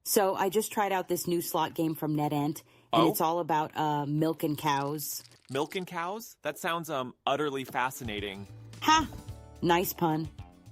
So I just tried out this new slot game from NetEnt, and it's all about milk and cows. Milk and cows? That sounds utterly fascinating. Ha! Nice pun.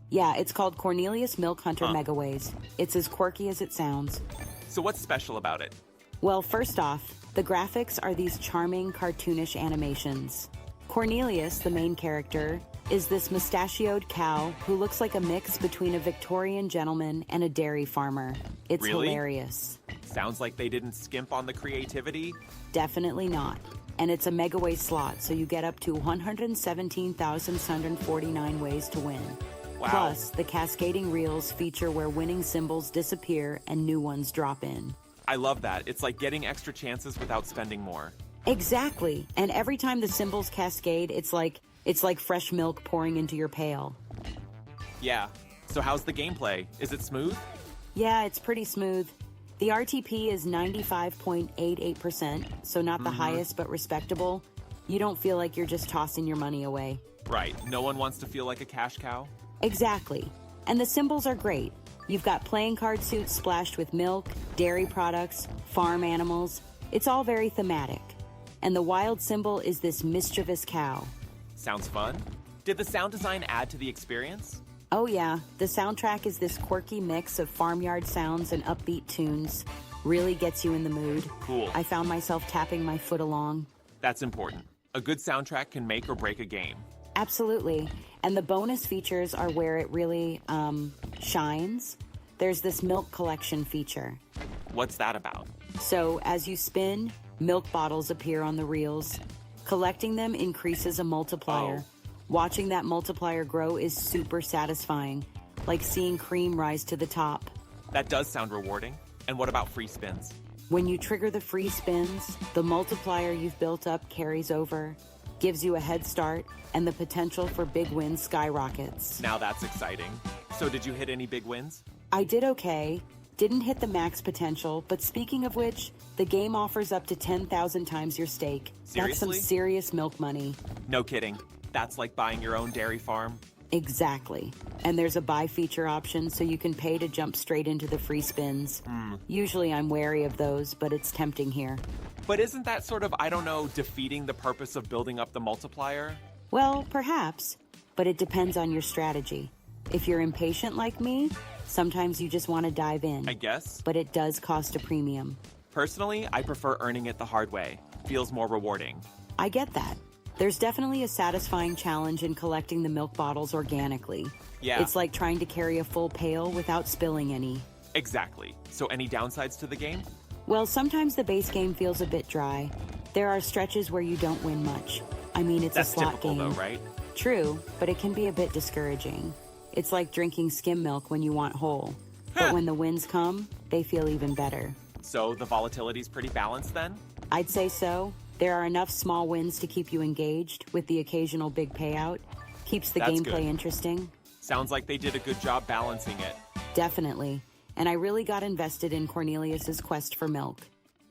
Yeah, it's called Cornelius Hunter Megaways. It's as quirky as it sounds. So what's special about it? Well, first off, the graphics are these charming, cartoonish animations. Cornelius, the main character, is this mustachioed cow who looks like a mix between a Victorian gentleman and a dairy farmer. It's hilarious. Sounds like they didn't skimp on the creativity. Definitely not. And it's a Megaway slot, so you get up to 117,649 ways to win. Wow. Plus, the cascading reels feature where winning symbols disappear and new ones drop in. I love that. It's like getting extra chances without spending more. Exactly. And every time the symbols cascade, it's like fresh milk pouring into your pail. Yeah. So how's the gameplay? Is it smooth? Yeah, it's pretty smooth. The RTP is 95.88%, so not the highest, but respectable. You don't feel like you're just tossing your money away. Right. No one wants to feel like a cash cow? Exactly. And the symbols are great. You've got playing card suits splashed with milk, dairy products, farm animals. It's all very thematic. And the wild symbol is this mischievous cow. Sounds fun. Did the sound design add to the experience? Oh yeah, the soundtrack is this quirky mix of farmyard sounds and upbeat tunes. Really gets you in the mood. Cool. I found myself tapping my foot along. That's important. A good soundtrack can make or break a game. Absolutely. And the bonus features are where it really shines. There's this milk collection feature. What's that about? So as you spin, milk bottles appear on the reels. Collecting them increases a multiplier. Watching that multiplier grow is super satisfying, like seeing cream rise to the top. That does sound rewarding. And what about free spins? When you trigger the free spins, the multiplier you've built up carries over, gives you a head start, and the potential for big wins skyrockets. Now that's exciting. So did you hit any big wins? I did okay. Didn't hit the max potential, but speaking of which, the game offers up to 10,000 times your stake. Seriously? That's some serious milk money. No kidding. That's like buying your own dairy farm. Exactly. And there's a buy feature option, so you can pay to jump straight into the free spins. Usually I'm wary of those, but it's tempting here. But isn't that sort of, I don't know, defeating the purpose of building up the multiplier? Well, perhaps, but it depends on your strategy. If you're impatient like me, sometimes you just want to dive in. I guess. But it does cost a premium. Personally, I prefer earning it the hard way. Feels more rewarding. I get that. There's definitely a satisfying challenge in collecting the milk bottles organically. Yeah. It's like trying to carry a full pail without spilling any. Exactly. So any downsides to the game? Well, sometimes the base game feels a bit dry. There are stretches where you don't win much. I mean, it's That's a slot typical, game. though, right? True, but it can be a bit discouraging. It's like drinking skim milk when you want whole. But when the wins come, they feel even better. So the volatility's pretty balanced then? I'd say so. There are enough small wins to keep you engaged, with the occasional big payout. Keeps the gameplay interesting. Sounds like they did a good job balancing it. Definitely. And I really got invested in Cornelius's quest for milk.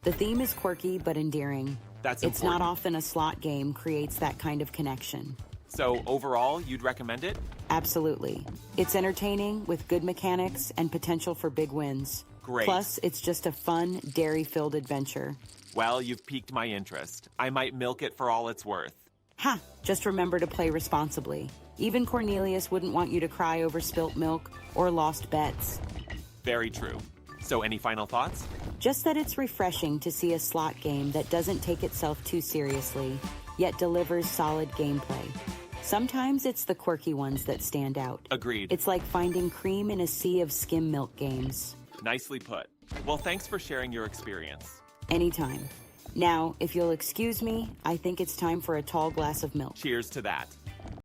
The theme is quirky but endearing. That's It's important. not often a slot game creates that kind of connection. So overall, you'd recommend it? Absolutely. It's entertaining with good mechanics and potential for big wins. Great. Plus, it's just a fun, dairy-filled adventure. Well, you've piqued my interest. I might milk it for all it's worth. Ha! Just remember to play responsibly. Even Cornelius wouldn't want you to cry over spilt milk or lost bets. Very true. So any final thoughts? Just that it's refreshing to see a slot game that doesn't take itself too seriously, yet delivers solid gameplay. Sometimes it's the quirky ones that stand out. Agreed. It's like finding cream in a sea of skim milk games. Nicely put. Well, thanks for sharing your experience. Anytime. Now, if you'll excuse me, I think it's time for a tall glass of milk. Cheers to that.